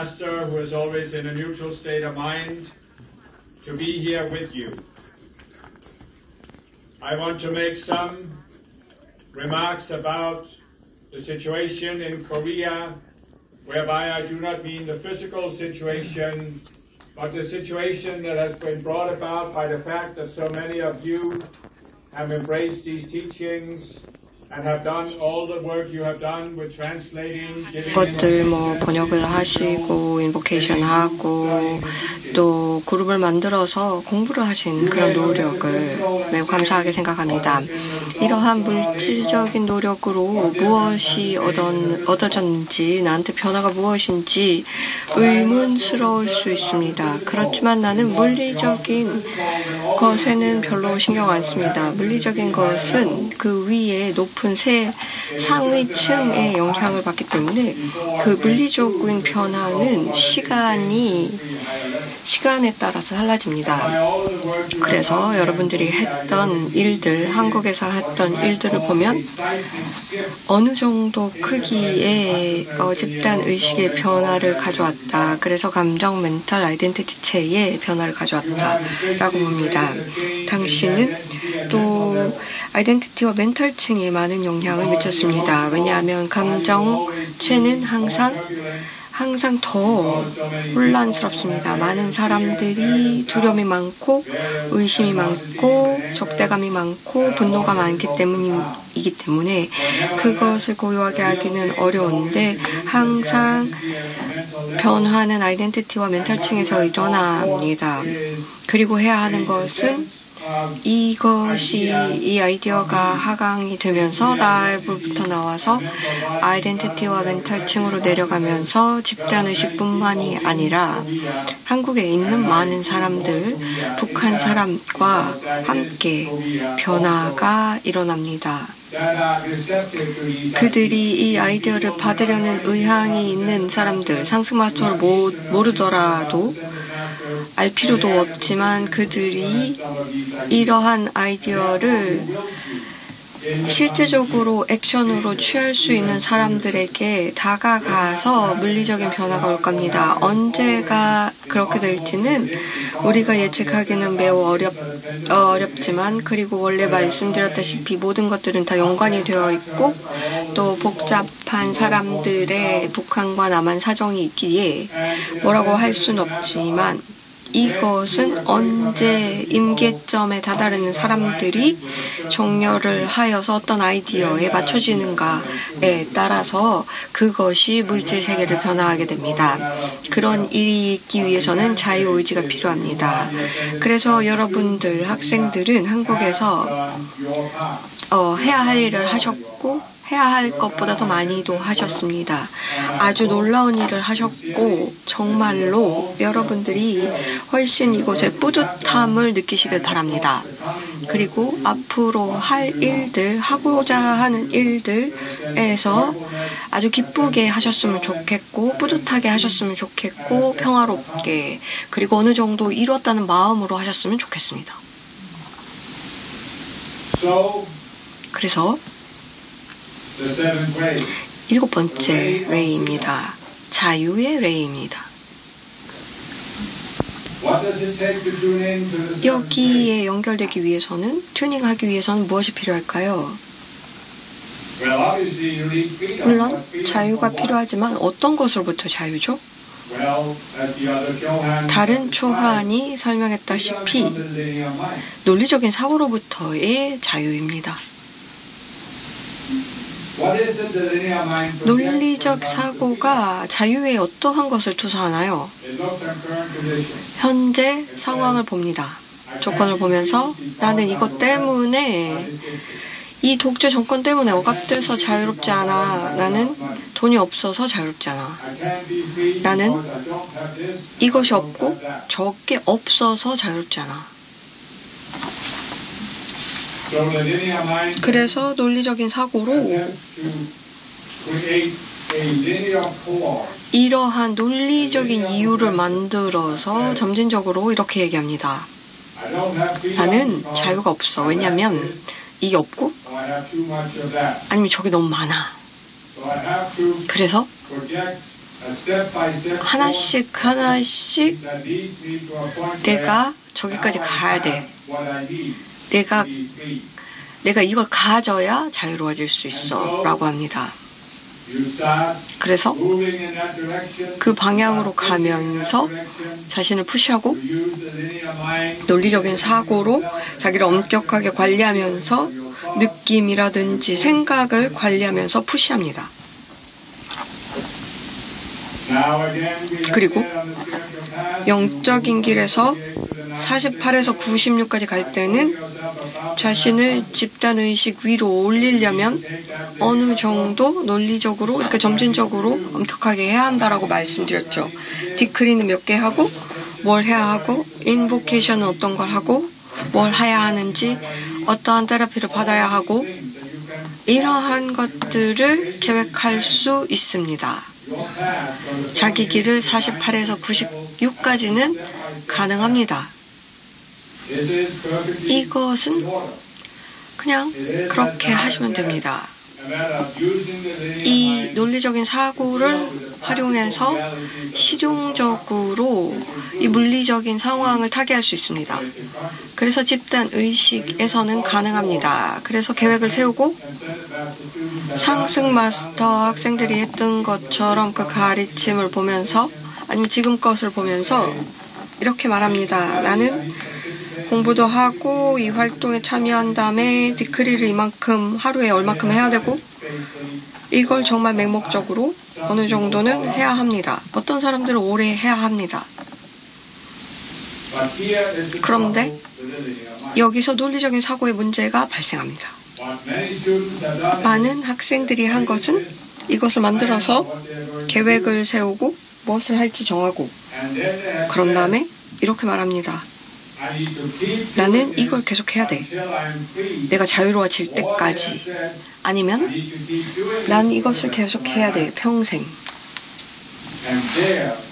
master who is always in a neutral state of mind to be here with you. I want to make some remarks about the situation in Korea, whereby I do not mean the physical situation, but the situation that has been brought about by the fact that so many of you have embraced these teachings and have done all the work you have done with translating, 것들 번역을 하시고 인보케이션 하고 또 그룹을 만들어서 공부를 하신 그런 노력을 매우 감사하게 생각합니다. 이러한 물질적인 노력으로 무엇이 얻어졌는지 나한테 변화가 무엇인지 의문스러울 수 있습니다. 그렇지만 나는 물리적인 것에는 별로 신경 안 씁니다. 물리적인 것은 그 위에 높은 상위층의 영향을 받기 때문에 그 물리적인 변화는 시간에 따라서 달라집니다. 그래서 여러분들이 했던 일들, 한국에서 했던 일들을 보면 어느 정도 크기의 집단 의식의 변화를 가져왔다. 그래서 감정, 멘탈, 아이덴티티 체의 변화를 가져왔다라고 봅니다. 당신은 또 아이덴티티와 멘탈층에 많은 영향을 미쳤습니다. 왜냐하면 감정체는 항상 더 혼란스럽습니다. 많은 사람들이 두려움이 많고 의심이 많고 적대감이 많고 분노가 많기 때문이기 때문에 그것을 고요하게 하기는 어려운데 항상 변화는 아이덴티티와 멘탈층에서 일어납니다. 그리고 해야 하는 것은 이 아이디어가 하강이 되면서 나부터 나와서 아이덴티티와 멘탈층으로 내려가면서 집단의식뿐만이 아니라 한국에 있는 많은 사람들, 북한 사람과 함께 변화가 일어납니다. 그들이 이 아이디어를 받으려는 의향이 있는 사람들, 상승마스터를 모르더라도 알 필요도 없지만 그들이 이러한 아이디어를 실제적으로 액션으로 취할 수 있는 사람들에게 다가가서 물리적인 변화가 올 겁니다. 언제가 그렇게 될지는 우리가 예측하기는 매우 어렵지만 그리고 원래 말씀드렸다시피 모든 것들은 다 연관이 되어 있고 또 복잡한 사람들의 북한과 남한 사정이 있기에 뭐라고 할 수는 없지만 이것은 언제 임계점에 다다르는 사람들이 정렬을 하여서 어떤 아이디어에 맞춰지는가에 따라서 그것이 물질 세계를 변화하게 됩니다. 그런 일이 있기 위해서는 자유의지가 필요합니다. 그래서 여러분들 학생들은 한국에서 해야 할 일을 하셨고 해야 할 것보다 더 많이도 하셨습니다. 아주 놀라운 일을 하셨고 정말로 여러분들이 훨씬 이곳에 뿌듯함을 느끼시길 바랍니다. 그리고 앞으로 할 일들, 하고자 하는 일들에서 아주 기쁘게 하셨으면 좋겠고 뿌듯하게 하셨으면 좋겠고 평화롭게 그리고 어느 정도 이뤘다는 마음으로 하셨으면 좋겠습니다. 그래서 7번째 레이입니다. 자유의 레이입니다. 여기에 연결되기 위해서는, 튜닝하기 위해서는 무엇이 필요할까요? 물론 자유가 필요하지만 어떤 것으로부터 자유죠? 다른 초한이 설명했다시피 논리적인 사고로부터의 자유입니다. 논리적 사고가 자유에 어떠한 것을 투사하나요? 현재 상황을 봅니다. 조건을 보면서 나는 이것 때문에 이 독재 정권 때문에 억압돼서 자유롭지 않아. 나는 돈이 없어서 자유롭지 않아. 나는 이것이 없고 저게 없어서 자유롭지 않아. 그래서 논리적인 사고로 이러한 논리적인 이유를 만들어서 점진적으로 이렇게 얘기합니다. 나는 자유가 없어. 왜냐하면 이게 없고 아니면 저게 너무 많아. 그래서 하나씩 내가 저기까지 가야 돼. 내가 이걸 가져야 자유로워질 수 있어 라고 합니다. 그래서 그 방향으로 가면서 자신을 푸시하고 논리적인 사고로 자기를 엄격하게 관리하면서 느낌이라든지 생각을 관리하면서 푸시합니다. 그리고 영적인 길에서 48에서 96까지 갈 때는 자신을 집단의식 위로 올리려면 어느 정도 논리적으로, 그러니까 점진적으로 엄격하게 해야 한다라고 말씀드렸죠. 디크리는 몇 개 하고, 뭘 해야 하고, 인보케이션은 어떤 걸 하고, 뭘 해야 하는지, 어떠한 테라피를 받아야 하고, 이러한 것들을 계획할 수 있습니다. 자기 길을 48에서 96까지는 가능합니다. 이것은 그냥 그렇게 하시면 됩니다. 이 논리적인 사고를 활용해서 실용적으로 이 물리적인 상황을 타개할 수 있습니다. 그래서 집단 의식에서는 가능합니다. 그래서 계획을 세우고 상승 마스터 학생들이 했던 것처럼 그 가르침을 보면서 아니면 지금 것을 보면서 이렇게 말합니다. 나는 공부도 하고 이 활동에 참여한 다음에 디크리를 이만큼 하루에 얼마큼 해야 되고 이걸 정말 맹목적으로 어느 정도는 해야 합니다. 어떤 사람들은 오래 해야 합니다. 그런데 여기서 논리적인 사고의 문제가 발생합니다. 많은 학생들이 한 것은 이것을 만들어서 계획을 세우고 무엇을 할지 정하고 그런 다음에 이렇게 말합니다. 나는 이걸 계속 해야 돼. 내가 자유로워질 때까지. 아니면 난 이것을 계속 해야 돼. 평생.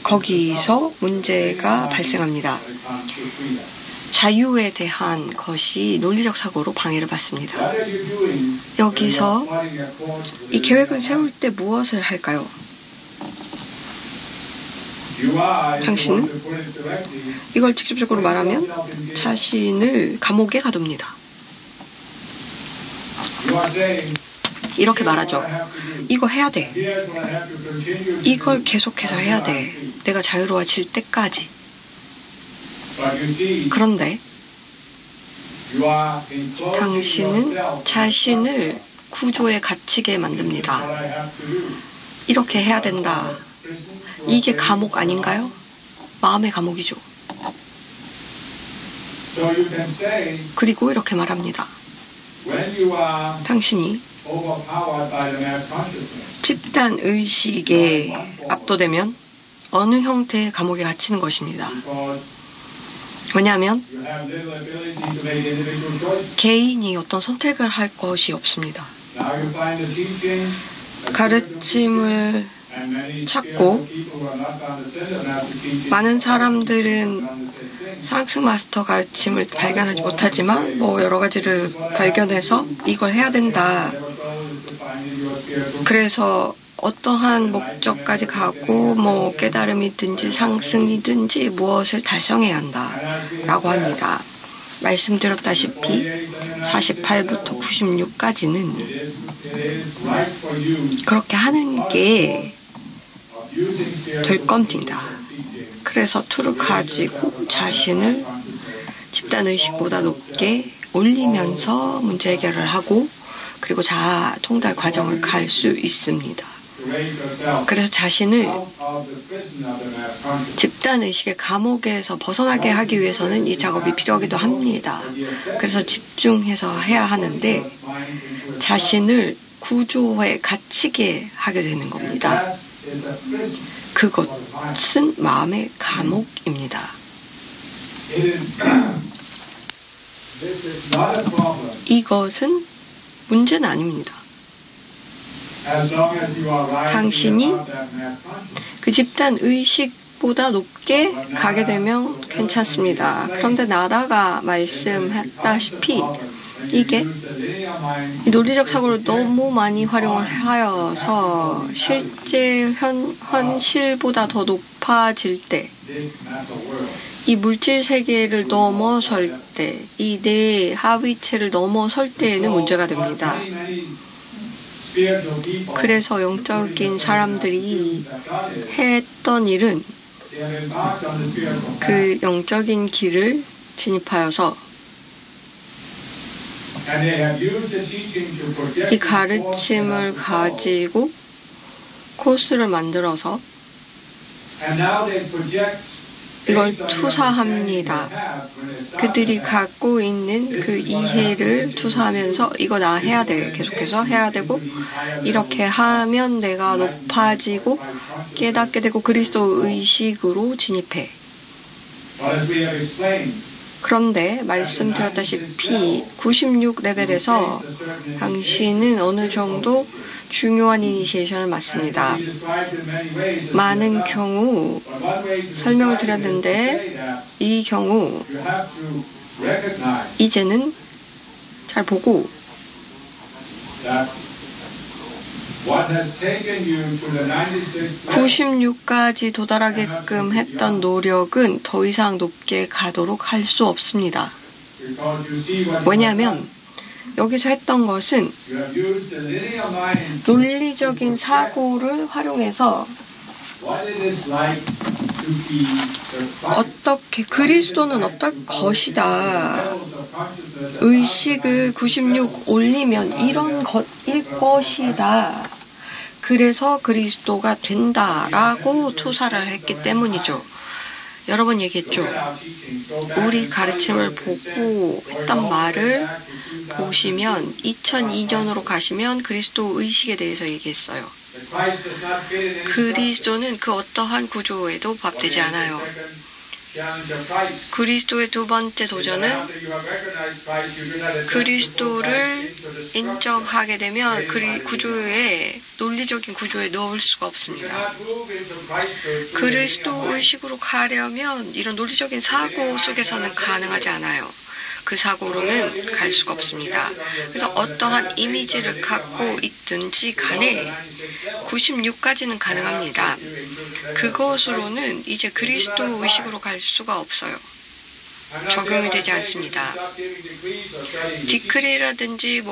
거기서 문제가 발생합니다. 자유에 대한 것이 논리적 사고로 방해를 받습니다. 여기서 이 계획을 세울 때 무엇을 할까요? 당신은 이걸 직접적으로 말하면 자신을 감옥에 가둡니다. 이렇게 말하죠. 이거 해야 돼. 이걸 계속해서 해야 돼. 내가 자유로워질 때까지. 그런데 당신은 자신을 구조에 갇히게 만듭니다. 이렇게 해야 된다. 이게 감옥 아닌가요? 마음의 감옥이죠. 그리고 이렇게 말합니다. 당신이 집단 의식에 압도되면 어느 형태의 감옥에 갇히는 것입니다. 왜냐하면 개인이 어떤 선택을 할 것이 없습니다. 가르침을 찾고 많은 사람들은 상승 마스터 가르침을 발견하지 못하지만 여러 가지를 발견해서 이걸 해야 된다. 그래서 어떠한 목적까지 가고 깨달음이든지 상승이든지 무엇을 달성해야 한다라고 합니다. 말씀드렸다시피 48부터 96까지는 그렇게 하는 게 될 겁니다. 그래서 툴을 가지고 자신을 집단의식보다 높게 올리면서 문제 해결을 하고 그리고 자아 통달 과정을 갈 수 있습니다. 그래서 자신을 집단의식의 감옥에서 벗어나게 하기 위해서는 이 작업이 필요하기도 합니다. 그래서 집중해서 해야 하는데 자신을 구조에 갇히게 하게 되는 겁니다. 그것은 마음의 감옥입니다. 이것은 문제는 아닙니다. 당신이 그 집단 의식보다 높게 가게 되면 괜찮습니다. 그런데 나다가 말씀했다시피 이게 이 논리적 사고를 너무 많이 활용을 하여서 실제 현실보다 더 높아질 때, 이 물질 세계를 넘어설 때, 이 내 하위체를 넘어설 때에는 문제가 됩니다. 그래서 영적인 사람들이 했던 일은 그 영적인 길을 진입하여서 이 가르침을 가지고 코스를 만들어서 이걸 투사합니다. 그들이 갖고 있는 그 이해를 투사하면서 이거 나 해야 돼. 계속해서 해야 되고 이렇게 하면 내가 높아지고 깨닫게 되고 그리스도 의식으로 진입해. 그런데 말씀드렸다시피 96레벨에서 당신은 어느 정도 중요한 이니시에이션을 맞습니다. 많은 경우 설명을 드렸는데 이 경우 이제는 잘 보고 96까지 도달하게끔 했던 노력은 더 이상 높게 가도록 할 수 없습니다. 왜냐하면 여기서 했던 것은 논리적인 사고를 활용해서 어떻게 그리스도는 어떨 것이다. 의식을 96 올리면 이런 것일 것이다. 그래서 그리스도가 된다라고 투사를 했기 때문이죠. 여러 번 얘기했죠. 우리 가르침을 보고 했던 말을 보시면 2002년으로 가시면 그리스도 의식에 대해서 얘기했어요. 그리스도는 그 어떠한 구조에도 부합되지 않아요. 그리스도의 두 번째 도전은 그리스도를 인정하게 되면 그 구조에 논리적인 구조에 넣을 수가 없습니다. 그리스도 의식으로 가려면 이런 논리적인 사고 속에서는 가능하지 않아요. 그 사고로는 갈 수가 없습니다. 그래서 어떠한 이미지를 갖고 있든지 간에 96까지는 가능합니다. 그것으로는 이제 그리스도 의식으로 갈 수가 없어요. 적용이 되지 않습니다. 디크리라든지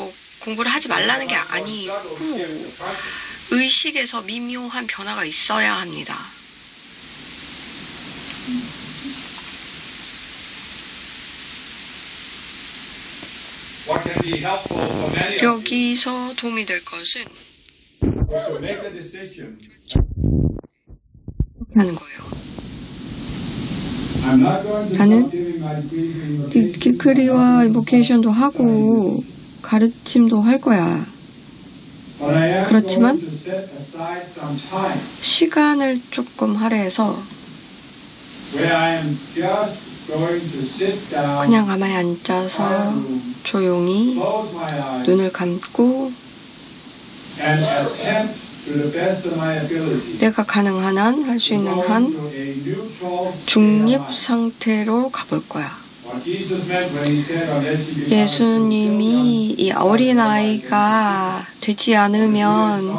공부를 하지 말라는 게 아니고 의식에서 미묘한 변화가 있어야 합니다. 여기서 도움이 될 것은 이렇게 하는 거예요. 나는 디크리와 인보케이션도 하고 가르침도 할 거야. 그렇지만 시간을 조금 할애해서 그냥 가만히 앉아서 조용히 눈을 감고 내가 가능한 한, 할 수 있는 한 중립 상태로 가볼 거야. 예수님이 이 어린아이가 되지 않으면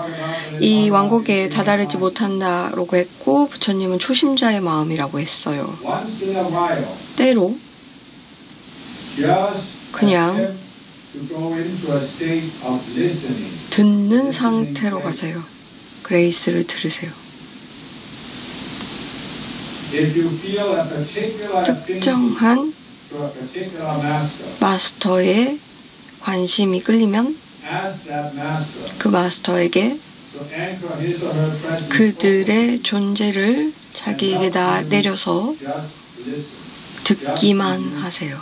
이 왕국에 다다르지 못한다라고 했고 부처님은 초심자의 마음이라고 했어요. 때로 그냥 듣는 상태로 가세요. 그레이스를 들으세요. 특정한 마스터의 관심이 끌리면 그 마스터에게 그들의 존재를 자기에게다 내려서 듣기만 하세요.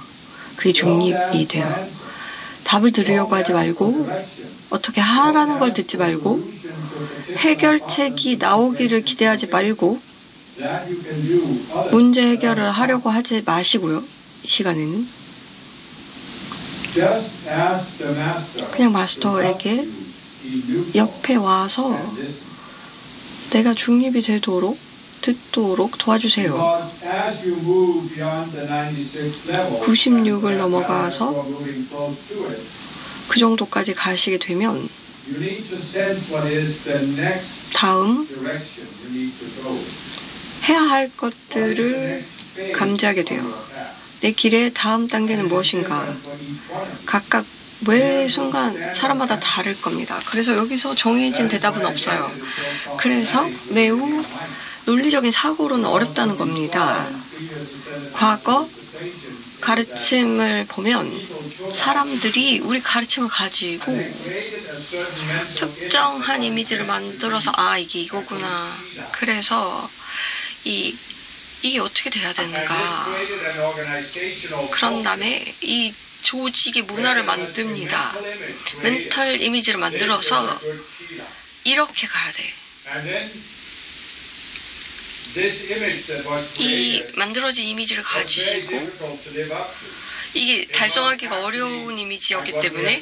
그게 중립이 돼요. 답을 들으려고 하지 말고 어떻게 하라는 걸 듣지 말고 해결책이 나오기를 기대하지 말고 문제 해결을 하려고 하지 마시고요. 이 시간에는 그냥 마스터에게 옆에 와서 내가 중립이 되도록 듣도록 도와주세요. 96을 넘어가서 그 정도까지 가시게 되면 다음 해야 할 것들을 감지하게 돼요. 내 길의 다음 단계는 무엇인가? 각각 매 순간 사람마다 다를 겁니다. 그래서 여기서 정해진 대답은 없어요. 그래서 매우 논리적인 사고로는 어렵다는 겁니다. 과거 가르침을 보면 사람들이 우리 가르침을 가지고 특정한 이미지를 만들어서 이게 이거구나. 그래서 이게 어떻게 돼야 되는가. 그런 다음에 이 조직의 문화를 만듭니다. 멘탈 이미지를 만들어서 이렇게 가야 돼. 이 만들어진 이미지를 가지고 이게 달성하기가 어려운 이미지였기 때문에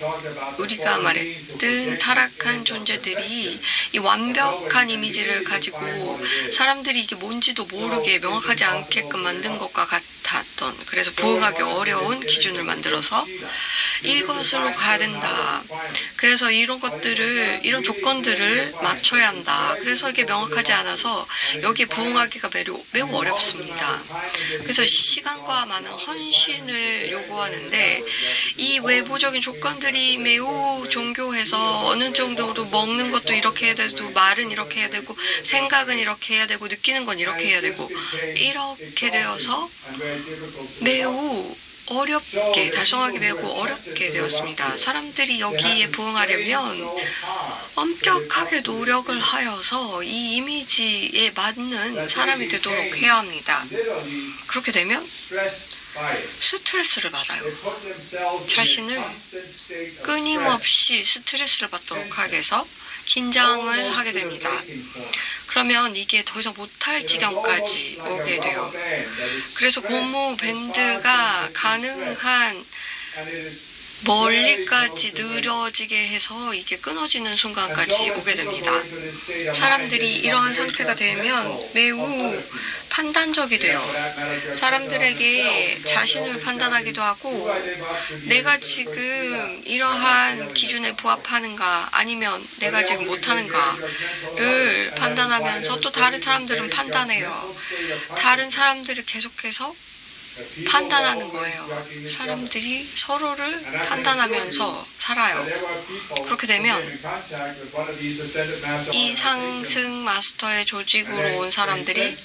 우리가 말했던 타락한 존재들이 이 완벽한 이미지를 가지고 사람들이 이게 뭔지도 모르게 명확하지 않게끔 만든 것과 같았던, 그래서 부응하기 어려운 기준을 만들어서 이것으로 가야 된다. 그래서 이런 조건들을 맞춰야 한다. 그래서 이게 명확하지 않아서 여기에 부응하기가 매우 어렵습니다. 그래서 시간과 많은 헌신을 요구하는데 이 외부적인 조건들이 매우 정교해서 어느 정도로 먹는 것도 이렇게 해야 되고, 말은 이렇게 해야 되고, 생각은 이렇게 해야 되고, 느끼는 건 이렇게 해야 되고, 이렇게 되어서 매우 어렵게, 달성하기 매우 어렵게 되었습니다. 사람들이 여기에 부응하려면 엄격하게 노력을 하여서 이 이미지에 맞는 사람이 되도록 해야 합니다. 그렇게 되면 스트레스를 받아요. 자신을 끊임없이 스트레스를 받도록 하게 해서 긴장을 하게 됩니다. 그러면 이게 더 이상 못할 지경까지 오게 돼요. 그래서 고무 밴드가 가능한 멀리까지 느려지게 해서 이게 끊어지는 순간까지 오게 됩니다. 사람들이 이러한 상태가 되면 매우 판단적이 돼요. 사람들에게 자신을 판단하기도 하고, 내가 지금 이러한 기준에 부합하는가 아니면 내가 지금 못하는가를 판단하면서 또 다른 사람들은 판단해요. 다른 사람들을 계속해서 판단하는 거예요. 사람들이 서로를 판단하면서 살아요. 그렇게 되면 이 상승 마스터의 조직으로 온 사람들이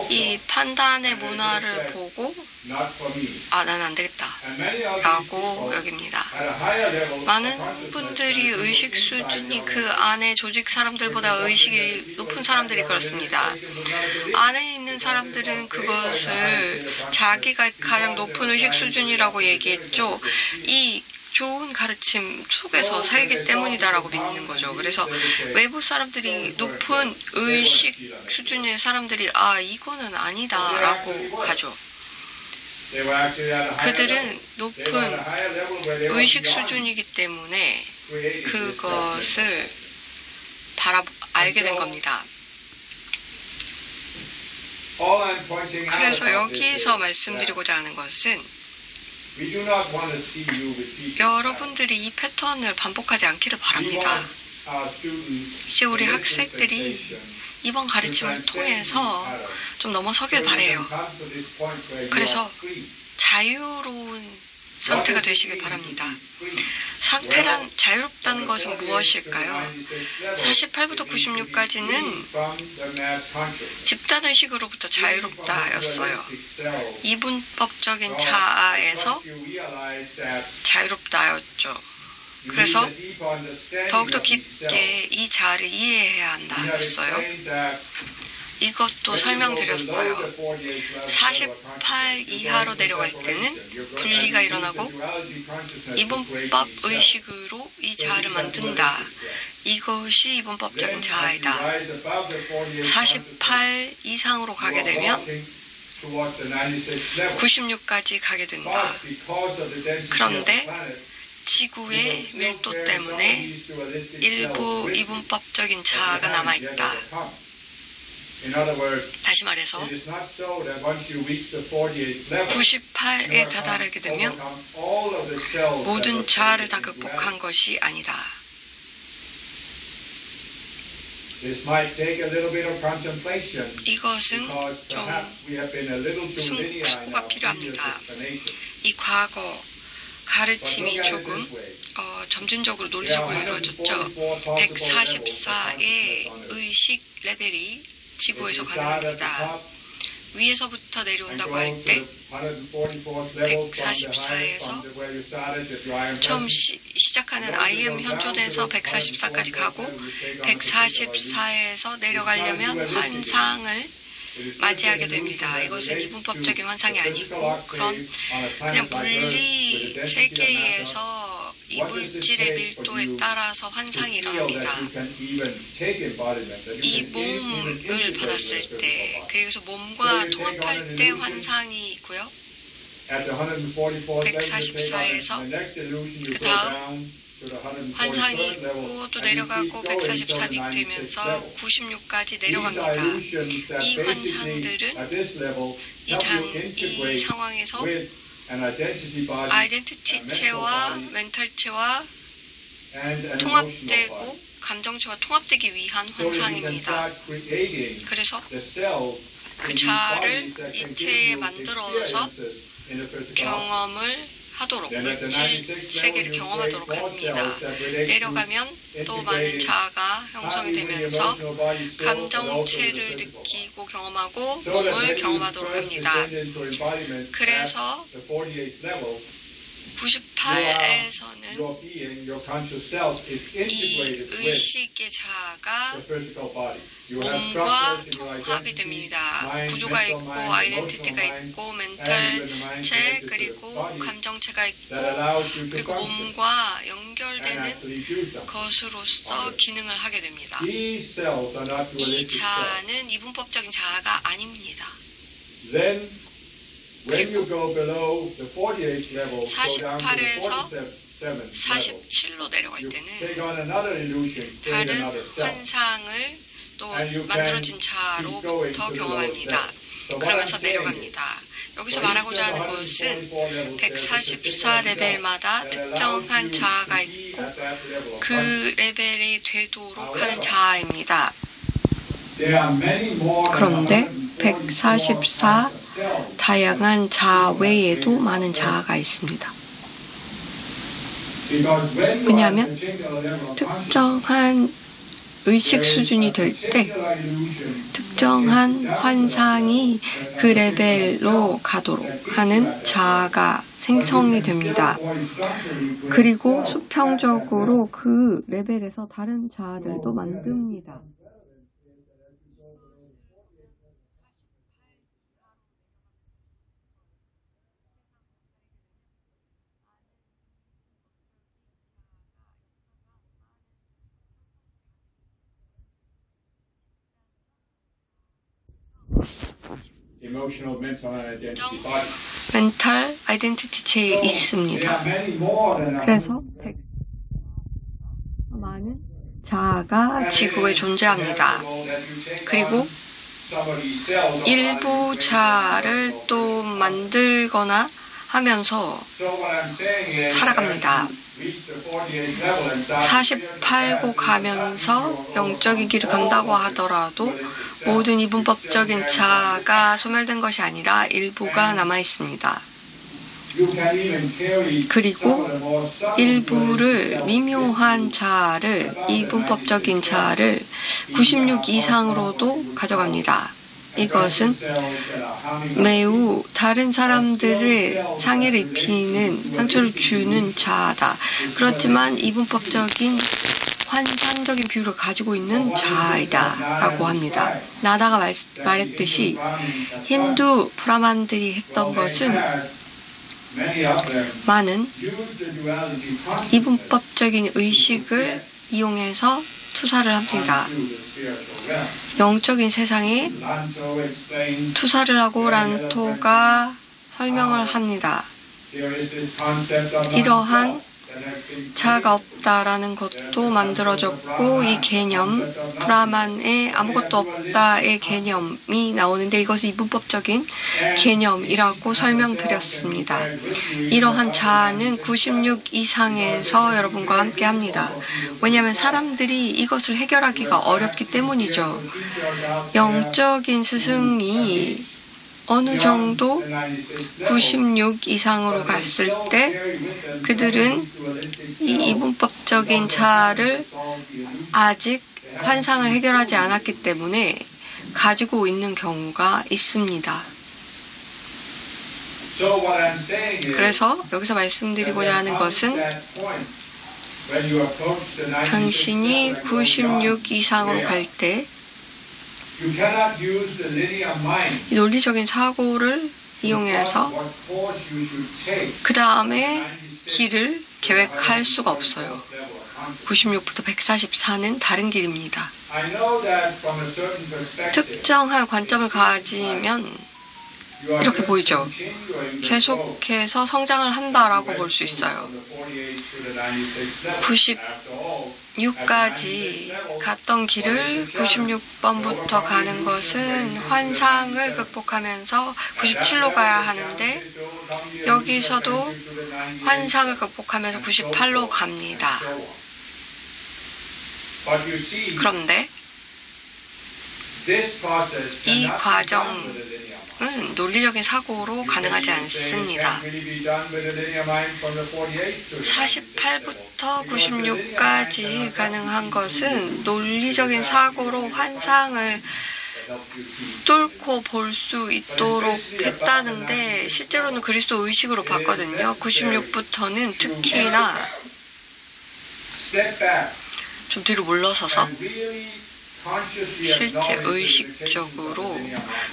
이 판단의 문화를 보고 나는 안 되겠다 라고 여깁니다. 많은 분들이 의식 수준이 그 안에 조직 사람들보다 의식이 높은 사람들이 그렇습니다. 안에 있는 사람들은 그것을 자기가 가장 높은 의식 수준이라고 얘기했죠. 이 좋은 가르침 속에서 살기 때문이다라고 믿는 거죠. 그래서 외부 사람들이 높은 의식 수준의 사람들이 이거는 아니다라고 가죠. 그들은 높은 의식 수준이기 때문에 그것을 알게 된 겁니다. 그래서 여기에서 말씀드리고자 하는 것은 여러분들이 이 패턴을 반복하지 않기를 바랍니다. 이제 우리 학생들이 이번 가르침을 통해서 좀 넘어서길 바라요. 그래서 자유로운 상태가 되시길 바랍니다. 상태란 자유롭다는 것은 무엇일까요? 48부터 96까지는 집단의식으로부터 자유롭다였어요. 이분법적인 자아에서 자유롭다였죠. 그래서 더욱더 깊게 이 자아를 이해해야 한다였어요. 이것도 설명드렸어요. 48 이하로 내려갈 때는 분리가 일어나고 이분법 의식으로 이 자아를 만든다. 이것이 이분법적인 자아이다. 48 이상으로 가게 되면 96까지 가게 된다. 그런데 지구의 밀도 때문에 일부 이분법적인 자아가 남아있다. In other words, 다시 말해서 it is not so that once you reach the 48th level, 98에 다다르게 되면 all of the cells 모든 자아를 다 극복한 것이 아니다. This might take a little bit of contemplation 이것은 because 좀 perhaps we have been a little too linear in 숙고가 our 필요합니다. explanation. 이 과거 가르침이 조금 점진적으로 논리적으로 이루어졌죠. 144의 의식 레벨이 지구에서 가능합니다. 위에서부터 내려온다고 할 때 144에서 처음 시작하는 IM 현존에서 144까지 가고 144에서 내려가려면 환상을 맞이하게 됩니다. 이것은 이분법적인 환상이 아니고 그냥 물리 세계에서 이 물질의 밀도에 따라서 환상이 일어납니다. 이 몸을 받았을 때, 그래서 몸과 통합할 때 환상이 있고요. 144에서 그 다음 환상이 있고 또 내려가고 144빅 되면서 96까지 내려갑니다. 이 환상들은 이 상황에서 아이덴티티체와 멘탈체와 통합되고 감정체와 통합되기 위한 환상입니다. 그래서 그 자아를 이체에 만들어서 경험을 하도록, 물질 세계를 경험하도록 합니다. 내려가면 또 많은 자아가 형성이 되면서 감정체를 느끼고 경험하고 몸을 경험하도록 합니다. 그래서 98에서는 이 의식의 자아가 몸과 통합이 됩니다. 구조가 있고 아이덴티티가 있고 멘탈체 그리고 감정체가 있고 그리고 몸과 연결되는 것으로서 기능을 하게 됩니다. 이 자아는 이분법적인 자아가 아닙니다. 그리고 48에서 47로 내려갈 때는 다른 환상을 또 만들어진 자로부터 경험합니다. 그러면서 내려갑니다. 여기서 말하고자 하는 것은 144 레벨마다 특정한 자아가 있고 그 레벨이 되도록 하는 자아입니다. 그런데 144 다양한 자아 외에도 많은 자아가 있습니다. 왜냐하면 특정한 의식 수준이 될 때 특정한 환상이 그 레벨로 가도록 하는 자아가 생성이 됩니다. 그리고 수평적으로 그 레벨에서 다른 자아들도 만듭니다. 멘탈 아이덴티티체에 있습니다. 그래서 많은 자아가 지구에 존재합니다. 그리고 일부 자아를 또 만들거나 하면서 살아갑니다. 48고 가면서 영적인 길을 간다고 하더라도 모든 이분법적인 자아가 소멸된 것이 아니라 일부가 남아있습니다. 그리고 일부를 미묘한 자아를, 이분법적인 자아를 96 이상으로도 가져갑니다. 이것은 매우 다른 사람들의 상해를 입히는, 상처를 주는 자아다. 그렇지만 이분법적인 환상적인 비율을 가지고 있는 자아이다 라고 합니다. 나다가 말했듯이 힌두 브라만들이 했던 것은 많은 이분법적인 의식을 이용해서 투사를 합니다. 영적인 세상에 투사를 하고 란토가 설명을 합니다. 이러한 자아가 없다라는 것도 만들어졌고 이 개념, 브라만에 아무것도 없다의 개념이 나오는데 이것은 이분법적인 개념이라고 설명드렸습니다. 이러한 자아는 96 이상에서 여러분과 함께 합니다. 왜냐하면 사람들이 이것을 해결하기가 어렵기 때문이죠. 영적인 스승이 어느 정도 96 이상으로 갔을 때 그들은 이 이분법적인 자아를 아직 환상을 해결하지 않았기 때문에 가지고 있는 경우가 있습니다. 그래서 여기서 말씀드리고자 하는 것은 당신이 96 이상으로 갈 때 이 논리적인 사고를 이용해서 그 다음에 길을 계획할 수가 없어요. 96부터 144는 다른 길입니다. 특정한 관점을 가지면 이렇게 보이죠. 계속해서 성장을 한다라고 볼 수 있어요. 96까지 갔던 길을 96번부터 가는 것은 환상을 극복하면서 97로 가야 하는데 여기서도 환상을 극복하면서 98로 갑니다. 그런데 이 과정은 논리적인 사고로 가능하지 않습니다. 48부터 96까지 가능한 것은 논리적인 사고로 환상을 뚫고 볼 수 있도록 했다는데 실제로는 그리스도 의식으로 봤거든요. 96부터는 특히나 좀 뒤로 물러서서 실제 의식적으로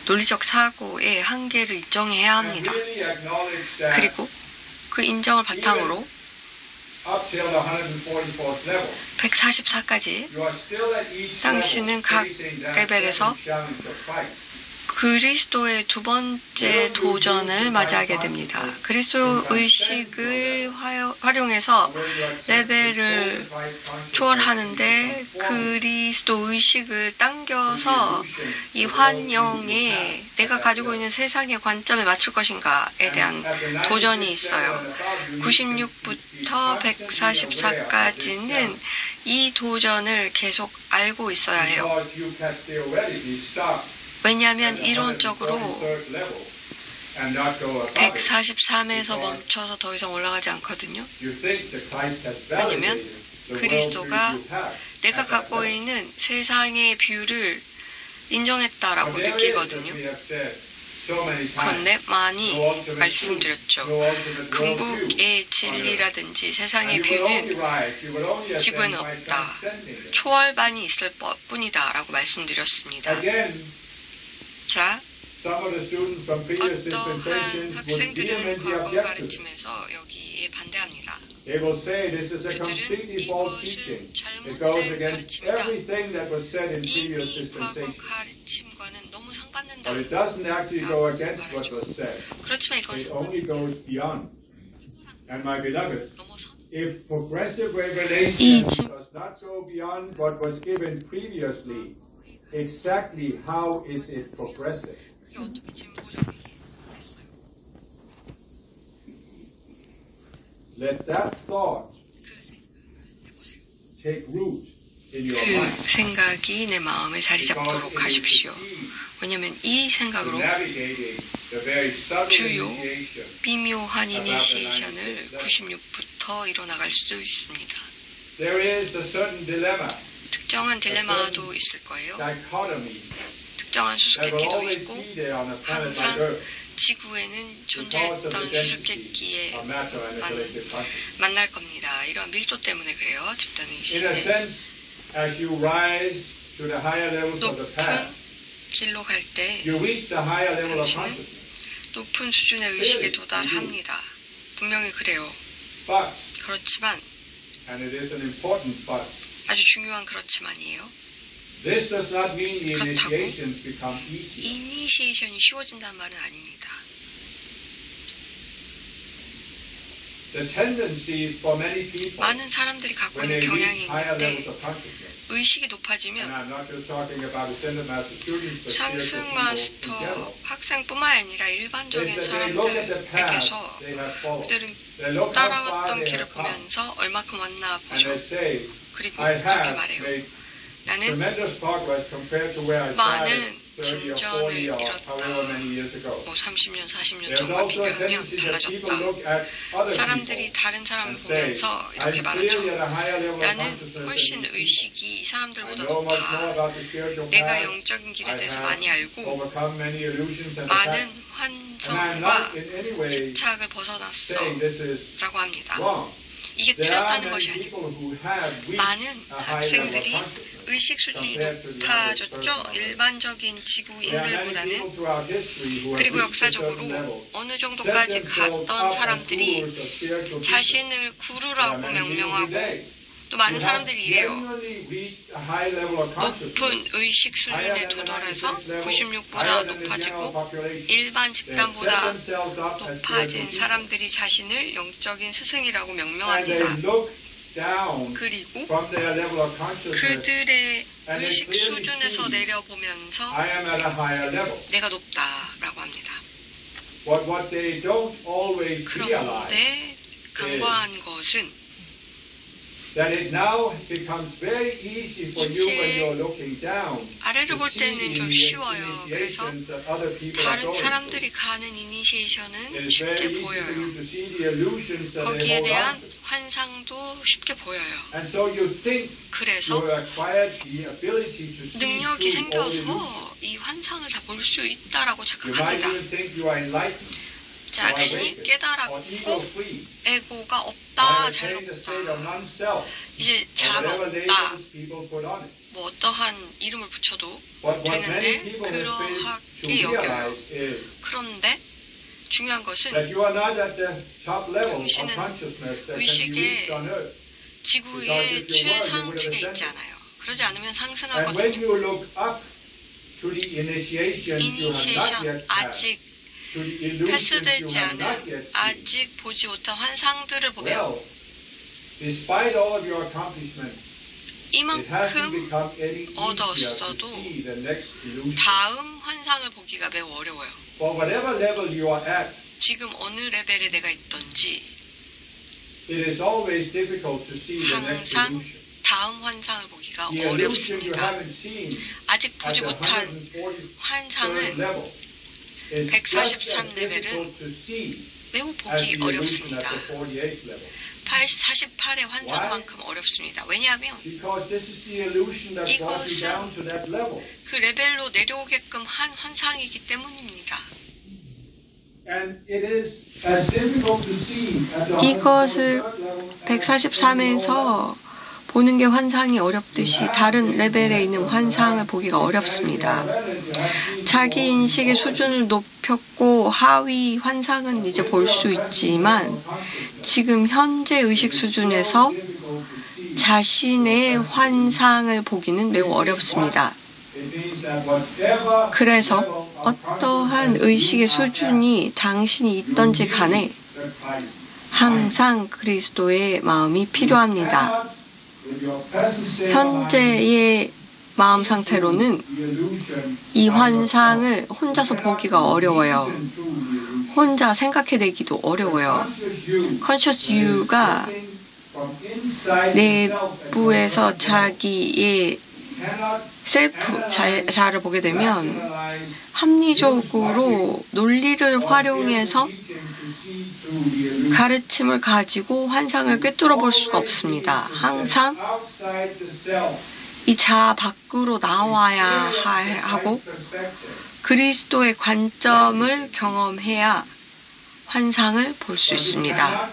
논리적 사고의 한계를 인정해야 합니다. 그리고 그 인정을 바탕으로 144까지 당신은 각 레벨에서 그리스도의 두 번째 도전을 맞이하게 됩니다. 그리스도 의식을 활용해서 레벨을 초월하는데 그리스도 의식을 당겨서 이 환영에 내가 가지고 있는 세상의 관점에 맞출 것인가에 대한 도전이 있어요. 96부터 144까지는 이 도전을 계속 알고 있어야 해요. 왜냐하면 이론적으로 143에서 멈춰서 더 이상 올라가지 않거든요. 왜냐하면 그리스도가 내가 갖고 있는 세상의 뷰를 인정했다라고 느끼거든요. 그런데 많이 말씀드렸죠. 궁극의 진리라든지 세상의 뷰는 지구에는 없다. 초월반이 있을 뿐이다 라고 말씀드렸습니다. 자, 어떠한 학생들은 과거 가르침에서 여기에 반대합니다. 그들은 이것은 잘못된 가르침이다. 이미 과거 가르침과는 너무 상반된다. 그렇지만 이것은 넘어서 이 Exactly how is it progressive? Let that thought take root in your mind. 그 생각이 내 마음에 자리 잡도록 하십시오. 왜냐하면 이 생각으로 주요 미묘한 이니시에이션을 96부터 이뤄나갈 수 있습니다. There is a certain dilemma. 특정한 딜레마도 있을 거예요. 특정한 수수께끼도 있고 항상 지구에는 존재했던 수수께끼에 만날 겁니다. 이런 밀도 때문에 그래요. 집단의식은 높은 길로 갈 때 당신은 높은 수준의 의식에 도달합니다. 분명히 그래요. 그렇지만 아주 중요한 그렇지만이에요. 그렇다고 이니시에이션이 쉬워진다는 말은 아닙니다. the tendency for many people 많은 사람들이 갖고 when 있는 they 경향이 reach higher levels 있는데 of consciousness. 의식이 And 높아지면 I'm not just talking about ascended master students, but 상승 spiritual people in 마스터 general. 학생뿐만 아니라 Is 일반적인 that they look at the path 사람들에게서 they have followed. 그들은 They look how far 따라왔던 they 길을 have come. 보면서 얼마큼 왔나 And 보죠. they say, 그리고 I 이렇게 have 말해요. made 나는 tremendous progress compared to where I 많은 started 30 or 40 or however many years ago. 뭐 30년, 40년 There's 전과 also a 비교하면 tendency that people 달라졌다. look at other 사람들이 people 다른 사람을 and say, 보면서 I'm 이렇게 말하죠. clearly at a higher level of 나는 consciousness 훨씬 than these people. 의식이 이 I 사람들보다 know much more 높아. about the spiritual 내가 path. 영적인 길에 I 대해서 have 많이 알고 overcome many illusions and 많은 attacks. And I'm 환상과 not in any way 집착을 벗어났어 saying this is 라고 합니다. wrong. 이게 There are 틀렸다는 many 것이 아니고 people who have reached 많은 a high level of 학생들이 consciousness. 의식 수준이 높아졌죠. 일반적인 지구인들보다는. 그리고 역사적으로 어느 정도까지 갔던 사람들이 자신을 구루라고 명명하고 또 많은 사람들이 이래요. 높은 의식 수준에 도달해서 96보다 높아지고 일반 집단보다 높아진 사람들이 자신을 영적인 스승이라고 명명합니다. 그리고 그들의 의식 수준에서 내려보면서 내가 높다라고 합니다. 그런데 간과한 것은 아래를 볼 때는 좀 쉬워요. 그래서 다른 사람들이 가는 이니시에이션은 쉽게 보여요. 거기에 대한 환상도 쉽게 보여요. 그래서 능력이 생겨서 이 환상을 다 볼 수 있다라고 착각합니다. 자신이 깨달았고 에고가 없다, 자유롭다, 이제 자아가 없다, 뭐 어떠한 이름을 붙여도 되는데 그러하게 여겨요. 그런데 중요한 것은 당신은 의식의 지구의 최상층에 있지 않아요. 그러지 않으면 상승하거든요. 이니시에이션 아직 패스되지 않은 아직 보지 못한 환상들을 보면 이만큼 얻었어도 다음 환상을 보기가 매우 어려워요. 지금 어느 레벨에 내가 있던지 항상 다음 환상을 보기가 어렵습니다. 아직 보지 못한 환상은 143레벨은 매우 보기 어렵습니다. 48의 환상만큼 어렵습니다. 왜냐하면 이것은 그 레벨로 내려오게끔 한 환상이기 때문입니다. 이것을 143에서 보는 게 환상이 어렵듯이 다른 레벨에 있는 환상을 보기가 어렵습니다. 자기 인식의 수준을 높였고 하위 환상은 이제 볼 수 있지만 지금 현재 의식 수준에서 자신의 환상을 보기는 매우 어렵습니다. 그래서 어떠한 의식의 수준이 당신이 있던지 간에 항상 그리스도의 마음이 필요합니다. 현재의 마음 상태로는 이 환상을 혼자서 보기가 어려워요. 혼자 생각해내기도 어려워요. Conscious You가 내부에서 자기의 셀프, 자아를 보게 되면 합리적으로 논리를 활용해서 가르침을 가지고 환상을 꿰뚫어 볼 수가 없습니다. 항상 이 자아 밖으로 나와야 하고 그리스도의 관점을 경험해야 환상을 볼 수 있습니다.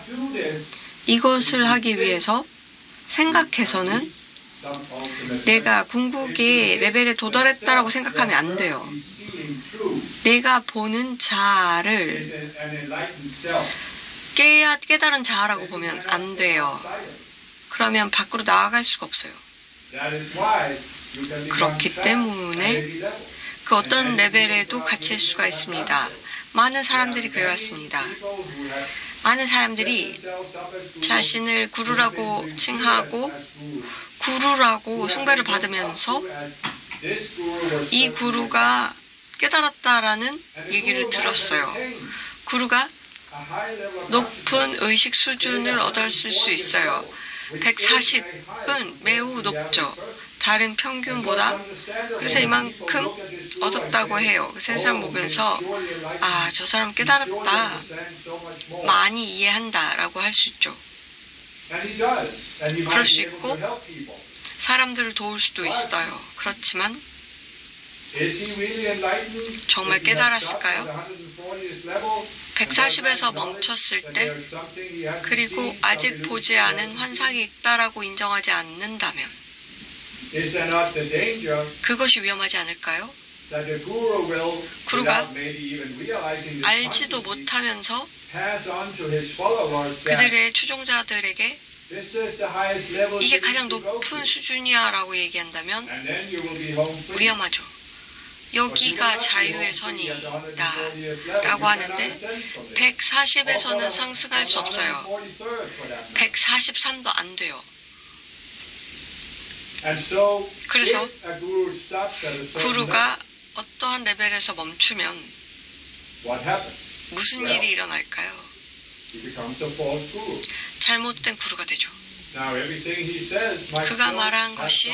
이것을 하기 위해서 생각해서는 내가 궁극의 레벨에 도달했다라고 생각하면 안 돼요. 내가 보는 자아를 깨달은 자아라고 보면 안 돼요. 그러면 밖으로 나아갈 수가 없어요. 그렇기 때문에 그 어떤 레벨에도 갇힐 수가 있습니다. 많은 사람들이 그래왔습니다. 많은 사람들이 자신을 구루라고 칭하고 구루라고 숭배를 받으면서 이 구루가 깨달았다라는 얘기를 들었어요. 구루가 높은 의식 수준을 얻었을 수 있어요. 140은 매우 높죠. 다른 평균보다. 그래서 이만큼 얻었다고 해요. 세상 보면서 아, 저 사람 깨달았다. 많이 이해한다 라고 할 수 있죠. 그럴 수 있고 사람들을 도울 수도 있어요. 그렇지만 정말 깨달았을까요? 140에서 멈췄을 때 그리고 아직 보지 않은 환상이 있다라고 인정하지 않는다면 그것이 위험하지 않을까요? 구루가 알지도 못하면서 그들의 추종자들에게 이게 가장 높은 수준이야 라고 얘기한다면 위험하죠. 여기가 자유의 선이다 라고 하는데 140에서는 상승할 수 없어요. 143도 안 돼요. 그래서 구루가 어떠한 레벨에서 멈추면 무슨 일이 일어날까요? 잘못된 구루가 되죠. 그가 말한 것이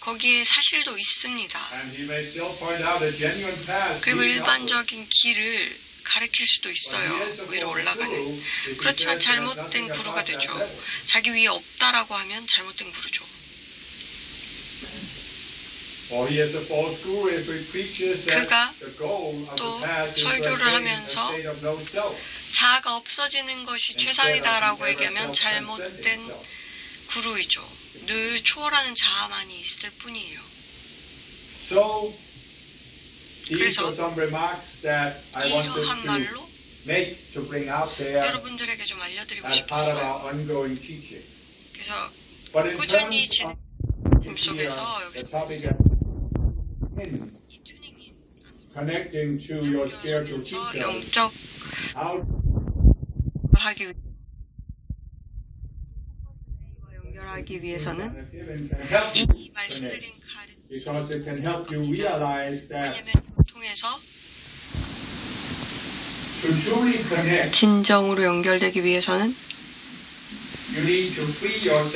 거기에 사실도 있습니다. 그리고 일반적인 길을 가리킬 수도 있어요. 위로 올라가는. 그렇지만 잘못된 구루가 되죠. 자기 위에 없다라고 하면 잘못된 구루죠. 그가 또 설교를 하면서 자아가 없어지는 것이 최상이다라고 얘기하면 잘못된 구루이죠. 늘 초월하는 자아만이 있을 뿐이에요. 그래서 이러한 말로 여러분들에게 좀 알려드리고 싶었어요. 그래서 꾸준히 진행 속에서 여기서 이 튜닝인 연결하면서 영적 연결하기 위해서는 이 말씀드린 가르침을 통해서 진정으로 연결되기 위해서는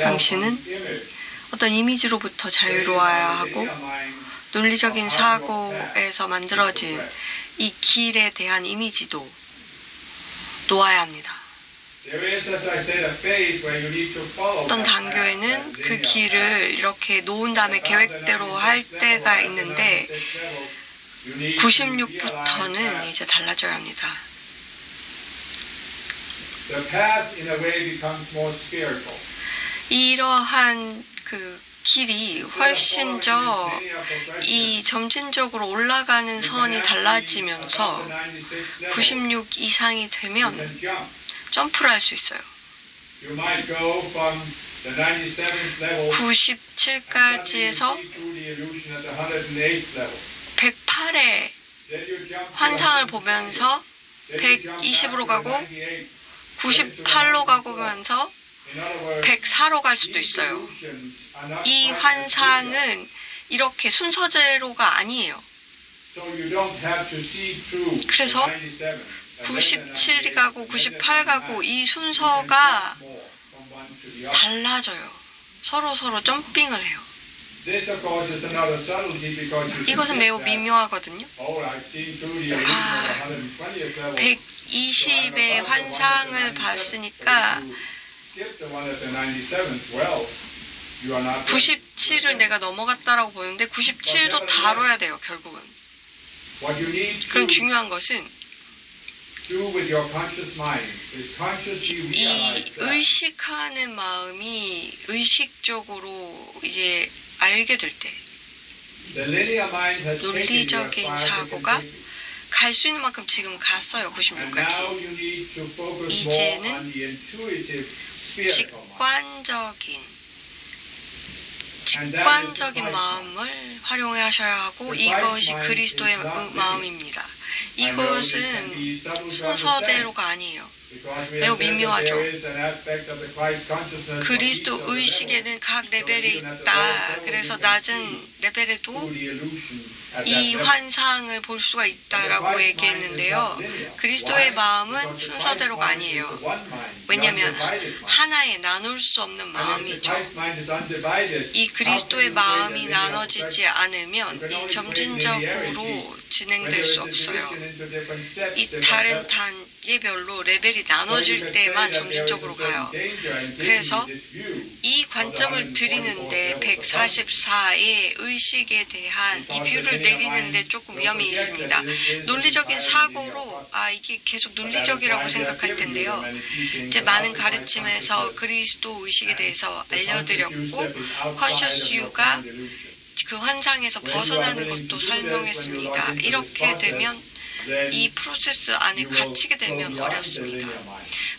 당신은 어떤 이미지로부터 자유로워야 하고 논리적인 사고에서 만들어진 이 길에 대한 이미지도 놓아야 합니다. 어떤 단교에는 그 길을 이렇게 놓은 다음에 계획대로 할 때가 있는데 96부터는 이제 달라져야 합니다. 이러한 그 길이 훨씬 이 점진적으로 올라가는 선이 달라지면서 96 이상이 되면 점프를 할 수 있어요. 97까지에서 108의 환상을 보면서 120으로 가고 98로 가고면서 104로 갈 수도 있어요. 이 환상은 이렇게 순서대로가 아니에요. 그래서 97이 가고 98 가고 이 순서가 달라져요. 서로 점핑을 해요. 이것은 매우 미묘하거든요. 120의 환상을 봤으니까 97을 내가 넘어갔다라고 보는데 97도 다뤄야 돼요, 결국은. 그럼 중요한 것은 이 의식하는 마음이 의식적으로 이제 알게 될 때 논리적인 사고가 갈 수 있는 만큼 지금 갔어요. 96까지. 이제는 직관적인 마음을 활용하셔야 하고 이것이 그리스도의 마음입니다. 이것은 순서대로가 아니에요. 매우 미묘하죠. 그리스도 의식에는 각 레벨이 있다. 그래서 낮은 레벨에도 이 환상을 볼 수가 있다라고 얘기했는데요. 그리스도의 마음은 순서대로가 아니에요. 왜냐하면 하나에 나눌 수 없는 마음이죠. 이 그리스도의 마음이 나눠지지 않으면 이 점진적으로 진행될 수 없어요. 이 다른 단계별로 레벨이 나눠질 때만 점진적으로 가요. 그래서 이 관점을 드리는데 144의 의식에 대한 이 뷰를 내리는데 조금 위험이 있습니다. 논리적인 사고로 이게 계속 논리적이라고 생각할 텐데요. 이제 많은 가르침에서 그리스도 의식에 대해서 알려드렸고 Conscious You가 그 환상에서 벗어나는 것도 설명했습니다. 이렇게 되면 이 프로세스 안에 갇히게 되면 어렵습니다.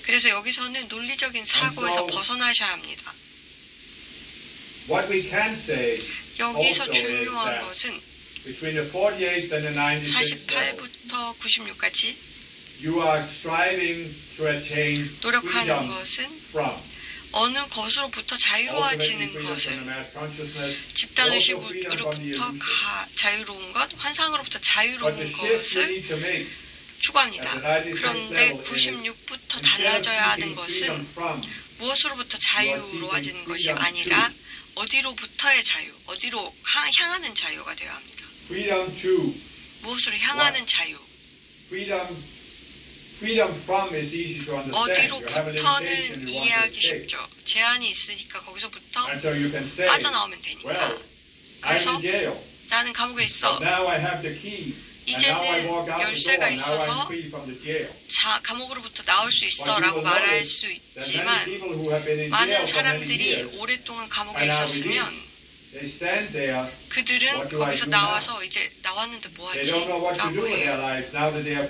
그래서 여기서는 논리적인 사고에서 벗어나셔야 합니다. 여기서 중요한 것은 48부터 96까지 노력하는 것은 어느 것으로부터 자유로워지는 것을 집단의식으로부터 자유로운 것, 환상으로부터 자유로운 것을 추구합니다. 그런데 96부터 달라져야 하는 것은 무엇으로부터 자유로워지는 것이 아니라 어디로부터의 자유, 어디로 향하는 자유가 되어야 합니다. 무엇으로 향하는 자유. 어디로부터는 이해하기 쉽죠. 제한이 있으니까 거기서부터 빠져나오면 되니까. 그래서 나는 감옥에 있어. 이제는 열쇠가 있어서 감옥으로부터 나올 수 있어 라고 말할 수 있지만 많은 사람들이 오랫동안 감옥에 있었으면 그들은 거기서 나와서 이제 나왔는데 뭐하지? 라고 해요.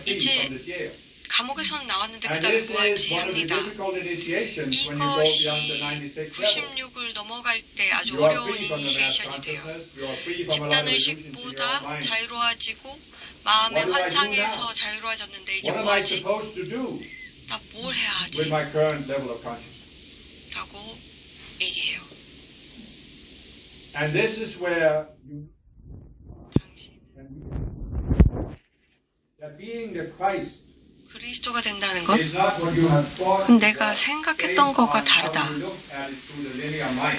이제 감옥에서는 나왔는데 그 다음에 뭐하지? 합니다. 이것이 96을 넘어갈 때 아주 어려운 이니시에이션이 돼요. 집단의식보다 자유로워지고 마음의 환상에서 자유로워졌는데 이제 뭐하지? 나 뭘 해야 하지? 라고 얘기해요. And this is where being the Christ 그리스도가 된다는 것, 내가 생각했던 것과 다르다.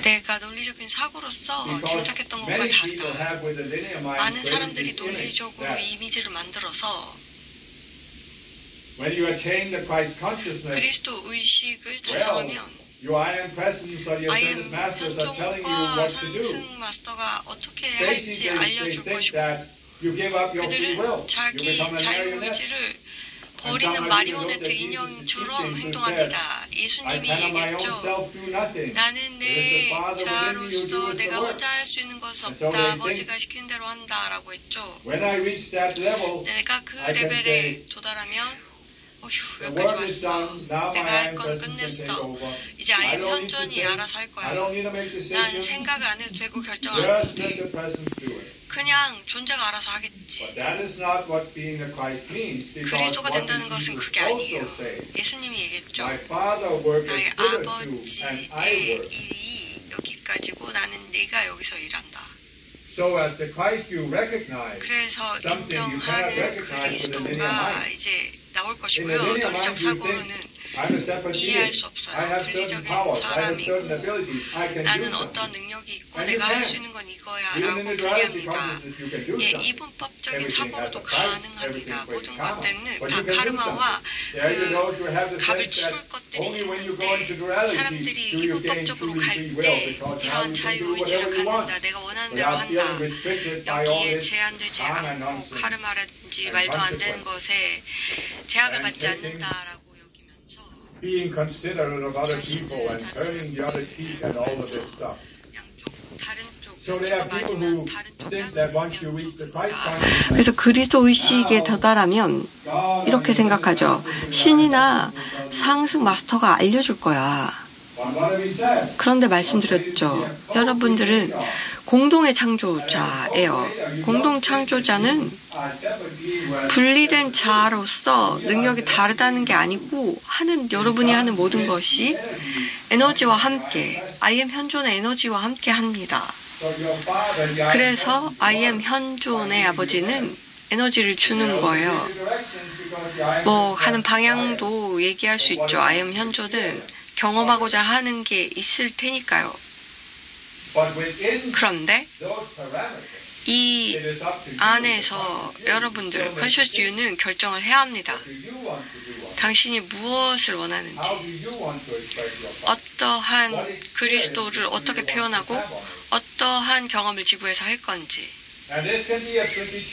내가 논리적인 사고로서 짐작했던 것과 다르다. 많은 사람들이 논리적으로 이미지를 만들어서 그리스도 의식을 달성하면 I am 현종과 상승 마스터가 어떻게 할지 알려줄 것이고 그들은 자기 자유의지를 버리는 마리오네트 인형처럼 행동합니다. 예수님이 얘기했죠. 나는 내 자로서 내가 혼자 할 수 있는 것은 없다. 아버지가 시키는 대로 한다. 라고 했죠. 내가 그 레벨에 도달하면 여기까지 왔어. 내가 할 건 끝냈어. 이제 아예 현존이 알아서 할 거야. 나는 생각을 안 해도 되고 결정 안 해도 돼. 그냥 존재가 알아서 하겠지. 그리스도가 된다는 것은 그게 아니에요. 예수님이 얘기했죠. 나의 아버지의 일이 여기까지고 나는 네가 여기서 일한다. 그래서 인정하는 그리스도가 이제 나올 것이고요. 논리적 사고로는 이해할 수 없어요. 분리적인 사람이고 나는 어떤 능력이 있고 내가 할 수 있는 건 이거야 라고 분리합니다. 이분법적인 사고로도 가능합니다. 모든 것들은 다 카르마와 그 값을 치룰 것들이 있는데 사람들이 이분법적으로 갈 때 이러한 자유의지를 갖는다. 내가 원하는 대로 한다. 여기에 제한되지 않고 카르마라든지 말도 안 되는 것에 제약을 받지 않는다라고 being considerate of other people and turning the other cheek and all of this stuff. So there are people who think that once you reach the Christ consciousness, 그래서 그리스도 의식에 도달하면 이렇게 생각하죠. 신이나 상승 마스터가 알려줄 거야. 그런데 말씀드렸죠. 여러분들은 공동의 창조자예요. 공동 창조자는 분리된 자로서 능력이 다르다는 게 아니고 여러분이 하는 모든 것이 에너지와 함께, IM 현존의 에너지와 함께 합니다. 그래서 IM 현존의 아버지는 에너지를 주는 거예요. 가는 방향도 얘기할 수 있죠. IM 현존은 경험하고자 하는 게 있을 테니까요. 그런데 이 안에서 여러분들, 컨셔스 유는 결정을 해야 합니다. 당신이 무엇을 원하는지, 어떠한 그리스도를 어떻게 표현하고 어떠한 경험을 지구에서 할 건지.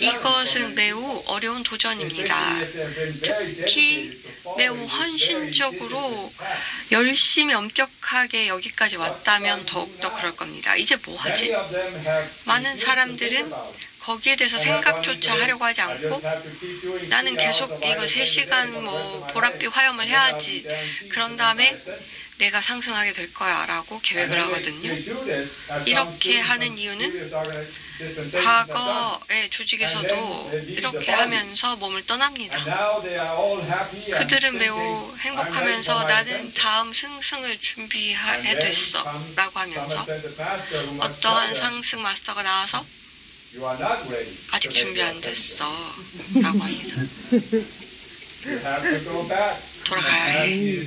이것은 매우 어려운 도전입니다. 특히 매우 헌신적으로 열심히 엄격하게 여기까지 왔다면 더욱더 그럴 겁니다. 이제 뭐 하지? 많은 사람들은 거기에 대해서 생각조차 하려고 하지 않고 나는 계속 이거 3시간 보랏빛 화염을 해야지. 그런 다음에 내가 상승하게 될 거야 라고 계획을 하거든요. 이렇게 하는 이유는 과거의 조직에서도 이렇게 하면서 몸을 떠납니다. 그들은 매우 행복하면서 나는 다음 승승을 준비해뒀어 라고 하면서 어떠한 상승 마스터가 나와서 아직 준비 안 됐어 라고 합니다. 돌아가야 해.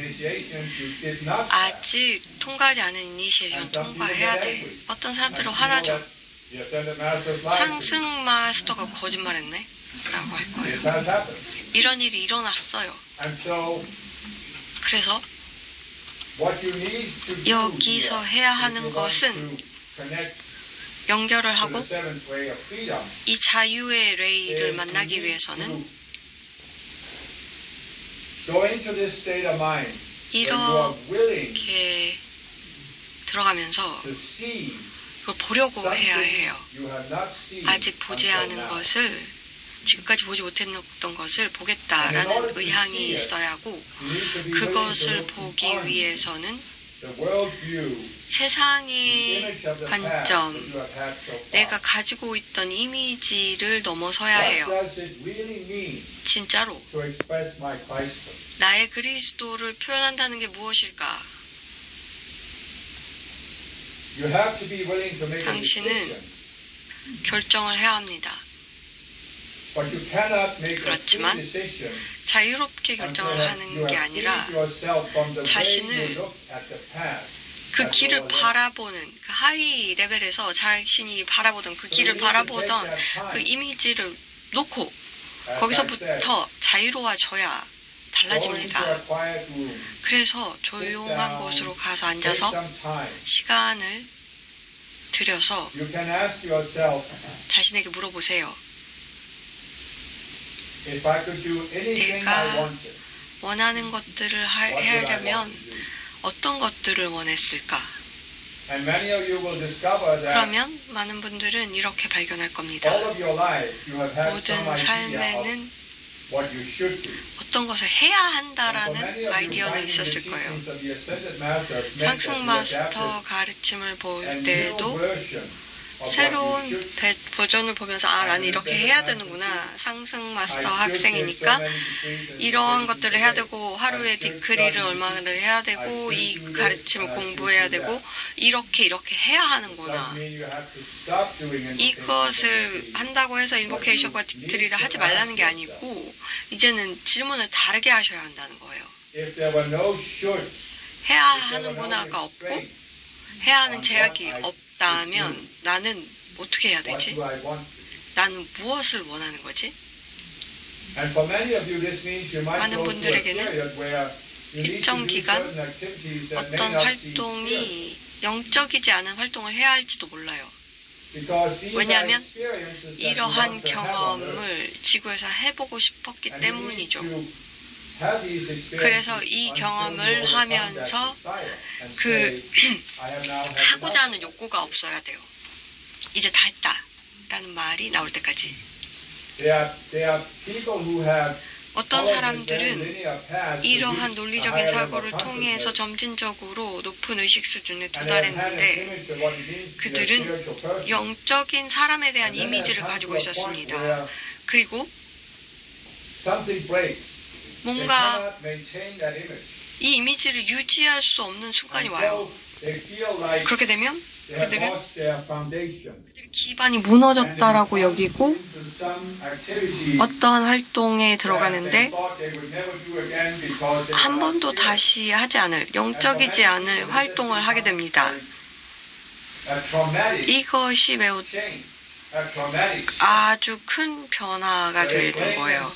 아직 통과하지 않은 이니시에이션 통과해야 돼. 어떤 사람들은 화나죠. 상승 마스터가 거짓말했네 라고 할 거예요. 이런 일이 일어났어요. 그래서 여기서 해야 하는 것은 연결을 하고 이 자유의 레이를 만나기 위해서는 이렇게 들어가면서 그걸 보려고 해야 해요. 아직 보지 않은 것을, 지금까지 보지 못했던 것을 보겠다라는 의향이 있어야 하고, 그것을 보기 위해서는 세상의 관점, 내가 가지고 있던 이미지를 넘어서야 해요. 진짜로 나의 그리스도를 표현한다는 게 무엇일까? 당신은 결정을 해야 합니다. 그렇지만 자유롭게 결정을 하는 게 아니라 자신을 그 길을 바라보는, 그 하이 레벨에서 자신이 바라보던 그 길을 바라보던 그 이미지를 놓고 거기서부터 자유로워져야 달라집니다. 그래서 조용한 곳으로 가서 앉아서 시간을 들여서 자신에게 물어보세요. 내가 원하는 것들을 하려면 어떤 것들을 원했을까? 그러면 많은 분들은 이렇게 발견할 겁니다. 모든 삶에는 어떤 것을 해야 한다라는 아이디어는 있었을 거예요. 상승 마스터 가르침을 볼 때도 새로운 버전을 보면서 나는 이렇게 해야 되는구나. 상승 마스터 학생이니까 이러한 것들을 해야 되고 하루에 디크리를 얼마를 해야 되고 이 가르침을 공부해야 되고 이렇게 해야 하는구나. 이것을 한다고 해서 인보케이션과 디크리를 하지 말라는 게 아니고 이제는 질문을 다르게 하셔야 한다는 거예요. 해야 하는구나가 없고 해야 하는 제약이 없다면 나는 어떻게 해야 되지? 나는 무엇을 원하는 거지? 많은 분들에게는 일정 기간 어떤 활동이 영적이지 않은 활동을 해야 할지도 몰라요. 왜냐하면 이러한 경험을 지구에서 해보고 싶었기 때문이죠. 그래서 이 경험을 하면서 하고자 하는 욕구가 없어야 돼요. 이제 다 했다 라는 말이 나올 때까지. 어떤 사람들은 이러한 논리적인 사고를 통해서 점진적으로 높은 의식 수준에 도달했는데 그들은 영적인 사람에 대한 이미지를 가지고 있었습니다. 그리고 뭔가 이 이미지를 유지할 수 없는 순간이 와요. 그렇게 되면 그들은 기반이 무너졌다라고 여기고 어떠한 활동에 들어가는데 한 번도 다시 하지 않을, 영적이지 않을 활동을 하게 됩니다. 이것이 매우 아주 큰 변화가 되던 거예요.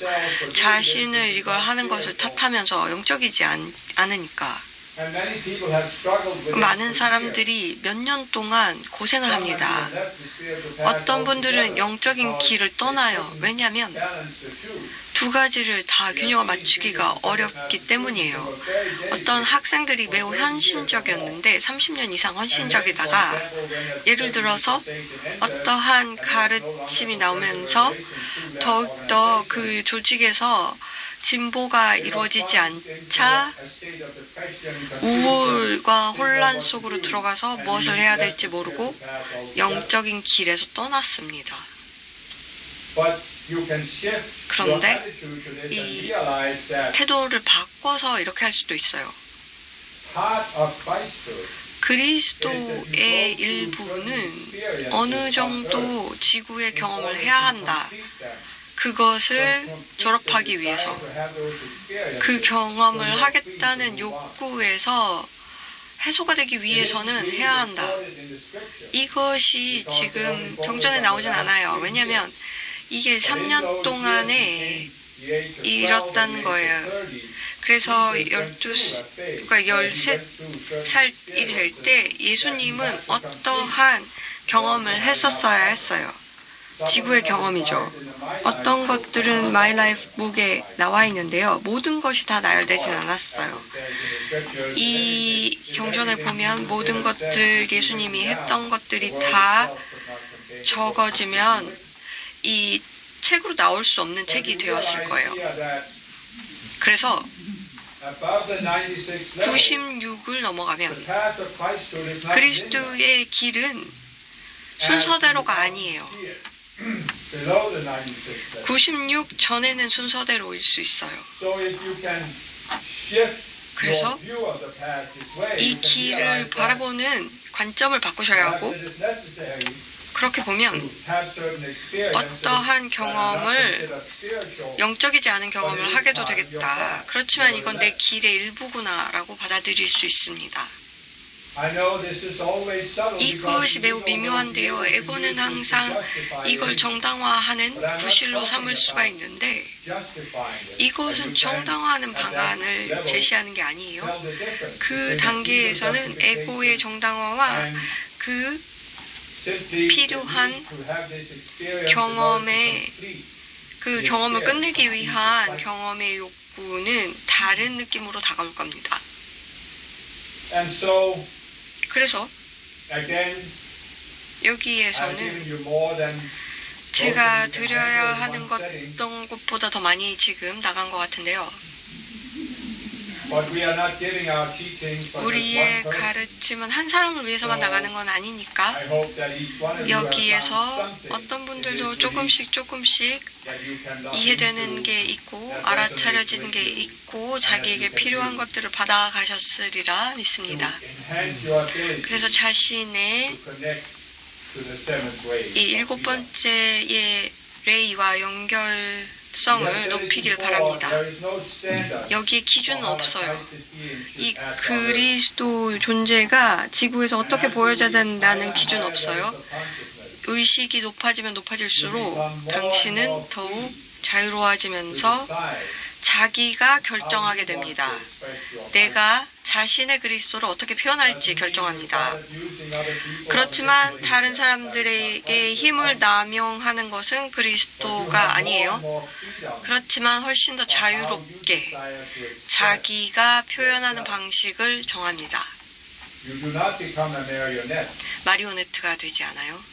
자신을 이걸 하는 것을 탓하면서 영적이지 않으니까. 많은 사람들이 몇 년 동안 고생을 합니다. 어떤 분들은 영적인 길을 떠나요. 왜냐하면 두 가지를 다 균형을 맞추기가 어렵기 때문이에요. 어떤 학생들이 매우 헌신적이었는데 30년 이상 헌신적이다가 예를 들어서 어떠한 가르침이 나오면서 더욱더 그 조직에서 진보가 이루어지지 않자 우울과 혼란 속으로 들어가서 무엇을 해야 될지 모르고 영적인 길에서 떠났습니다. 그런데 이 태도를 바꿔서 이렇게 할 수도 있어요. 그리스도의 일부는 어느 정도 지구의 경험을 해야 한다. 그것을 졸업하기 위해서 그 경험을 하겠다는 욕구에서 해소가 되기 위해서는 해야 한다. 이것이 지금 경전에 나오진 않아요. 왜냐하면 이게 3년 동안에 이뤘다는 거예요. 그래서 13살이 될 때 예수님은 어떠한 경험을 했었어야 했어요. 지구의 경험이죠. 어떤 것들은 My Life 북에 나와 있는데요. 모든 것이 다 나열되진 않았어요. 이 경전을 보면 모든 것들 예수님이 했던 것들이 다 적어지면 이 책으로 나올 수 없는 책이 되었을 거예요. 그래서 96을 넘어가면 그리스도의 길은 순서대로가 아니에요. 96 전에는 순서대로일 수 있어요. 그래서 이 길을 바라보는 관점을 바꾸셔야 하고 그렇게 보면 어떠한 경험을 영적이지 않은 경험을 하게도 되겠다. 그렇지만 이건 내 길의 일부구나라고 받아들일 수 있습니다. 이것이 매우 미묘한데요. 에고는 항상 이걸 정당화하는 부실로 삼을 수가 있는데 이것은 정당화하는 방안을 제시하는 게 아니에요. 그 단계에서는 에고의 정당화와 그 필요한 그 경험을 끝내기 위한 경험의 욕구는 다른 느낌으로 다가올 겁니다. 그래서 여기에서는 제가 드려야 하는 어떤 것보다 더 많이 지금 나간 것 같은데요. 우리의 가르침은 한 사람을 위해서만 나가는 건 아니니까 여기에서 어떤 분들도 조금씩 이해되는 게 있고 알아차려지는 게 있고 자기에게 필요한 것들을 받아가셨으리라 믿습니다. 그래서 자신의 이 일곱 번째의 레이와 연결성을 높이길 바랍니다. 여기에 기준은 없어요. 이 그리스도 존재가 지구에서 어떻게 보여져야 된다는 기준 없어요. 의식이 높아지면 높아질수록 당신은 더욱 자유로워지면서 자기가 결정하게 됩니다. 내가 자신의 그리스도를 어떻게 표현할지 결정합니다. 그렇지만 다른 사람들에게 힘을 남용하는 것은 그리스도가 아니에요. 그렇지만 훨씬 더 자유롭게 자기가 표현하는 방식을 정합니다. 마리오네트가 되지 않아요.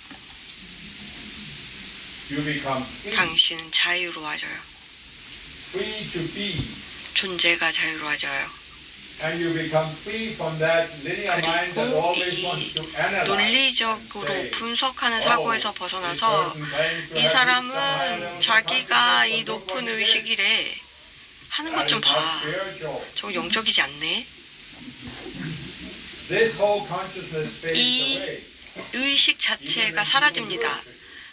당신은 자유로워져요. free to be. 존재가 자유로워져요. And you become free from that linear mind that 그리고 always 이 wants to analyze. 논리적으로 분석하는 사고에서 벗어나서 이 사람은 자기가 이 높은 의식이래 하는 것 좀 봐. 저거 영적이지 않네. 이 의식 자체가 사라집니다.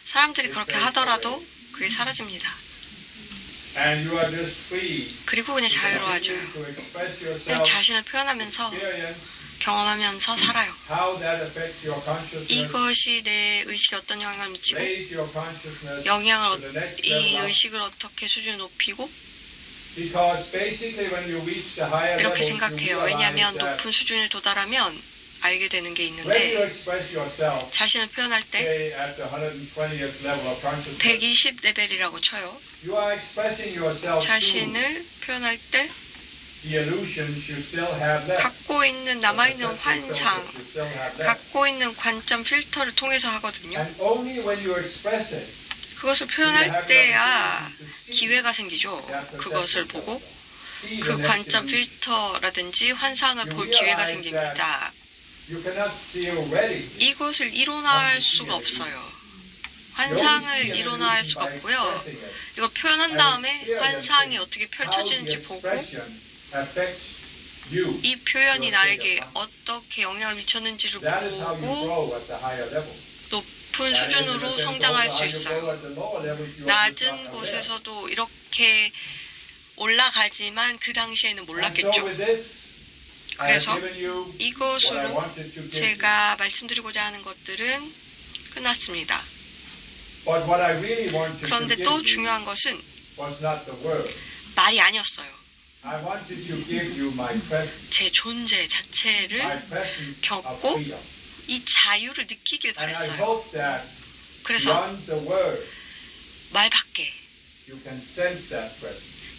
사람들이 그렇게 하더라도 그게 사라집니다. 그리고 그냥 자유로워져요. 그냥 자신을 표현하면서 경험하면서 살아요. 이것이 내 의식에 어떤 영향을 미치고 이 의식을 어떻게 수준을 높이고 이렇게 생각해요. 왜냐하면 높은 수준에 도달하면 알게 되는 게 있는데 자신을 표현할 때 120레벨이라고 쳐요. 자신을 표현할 때 갖고 있는 남아있는 환상, 갖고 있는 관점 필터를 통해서 하거든요. 그것을 표현할 때야 기회가 생기죠. 그것을 보고 그 관점 필터라든지 환상을 볼 기회가 생깁니다. 이것을 이론화할 수가 없어요. 환상을 이론화할 수가 없고요. 이걸 표현한 다음에 환상이 어떻게 펼쳐지는지 보고 이 표현이 나에게 어떻게 영향을 미쳤는지를 보고 높은 수준으로 성장할 수 있어요. 낮은 곳에서도 이렇게 올라가지만 그 당시에는 몰랐겠죠. 그래서 이것으로 제가 말씀드리고자 하는 것들은 끝났습니다. 그런데 또 중요한 것은 말이 아니었어요. 제 존재 자체를 겪고 이 자유를 느끼길 바랬어요. 그래서 말 밖에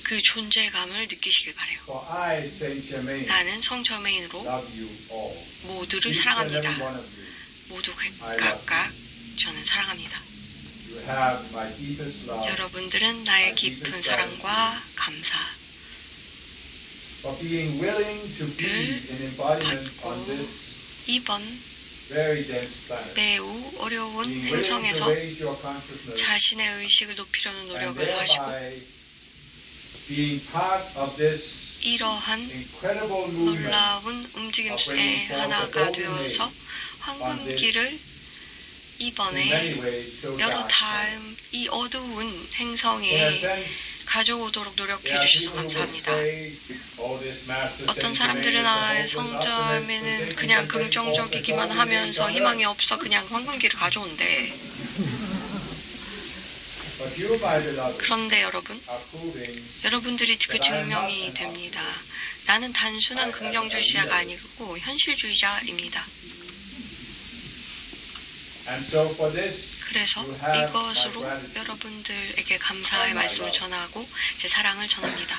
그 존재감을 느끼시길 바래요. 나는 성저메인으로 모두를 사랑합니다. 모두 각각 저는 사랑합니다. 여러분들은 나의 깊은 사랑과 감사를 받고 이번 매우 어려운 행성에서 자신의 의식을 높이려는 노력을 하시고 이러한 놀라운 움직임의 하나가 되어서 황금기를 이번에 여러 다음 이 어두운 행성에 가져오도록 노력해 주셔서 감사합니다. 어떤 사람들은 성점에는 그냥 긍정적이기만 하면서 희망이 없어 그냥 황금기를 가져온대. 그런데 여러분들이 그 증명이 됩니다. 나는 단순한 긍정주의자가 아니고 현실주의자입니다. 그래서 이것으로 여러분들에게 감사의 말씀을 전하고 제 사랑을 전합니다.